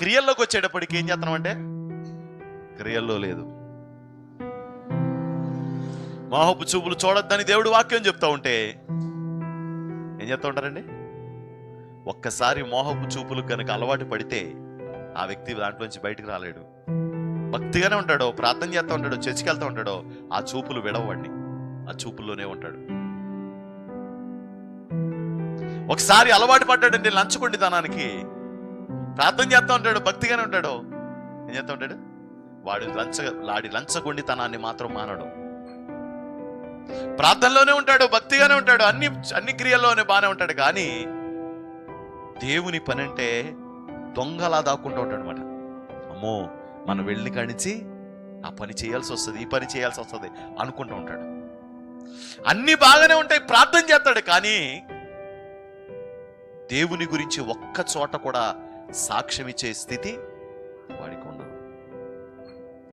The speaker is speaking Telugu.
క్రియల్లోకి వచ్చేటప్పటికి ఏం చేస్తున్నాం అంటే క్రియల్లో లేదు. మోహపు చూపులు చూడొద్దని దేవుడు వాక్యం చెప్తా ఉంటే ఏం చేస్తూ ఉంటారండి? ఒక్కసారి మోహపు చూపులు కనుక అలవాటు పడితే ఆ వ్యక్తి దాంట్లోంచి బయటకు రాలేడు. భక్తిగానే ఉంటాడో, ప్రార్థన చేస్తూ ఉంటాడో, చర్చికి వెళ్తూ ఉంటాడో, ఆ చూపులు విడవండి, ఆ చూపుల్లోనే ఉంటాడు. ఒకసారి అలవాటు పడ్డాడంటే లంచగొండితనానికి, ప్రార్థన చేస్తూ ఉంటాడు, భక్తిగానే ఉంటాడు, ఏం చేస్తూ ఉంటాడు? వాడి లంచగొండితనాన్ని మాత్రం మానడు. ప్రార్థనలోనే ఉంటాడు, భక్తిగానే ఉంటాడు, అన్ని క్రియల్లోనే బాగానే ఉంటాడు. కానీ దేవుని పని అంటే దొంగలా దాక్కుంటూ ఉంటాడు అనమాట. అమ్మో, మనం వెళ్ళి కానించి ఆ పని చేయాల్సి వస్తుంది, ఈ పని చేయాల్సి వస్తుంది అనుకుంటూ ఉంటాడు. అన్ని బాగానే ఉంటాయి, ప్రార్థన చేస్తాడు, కానీ దేవుని గురించి ఒక్క చోట కూడా సాక్ష్యం ఇచ్చే స్థితి వాడికి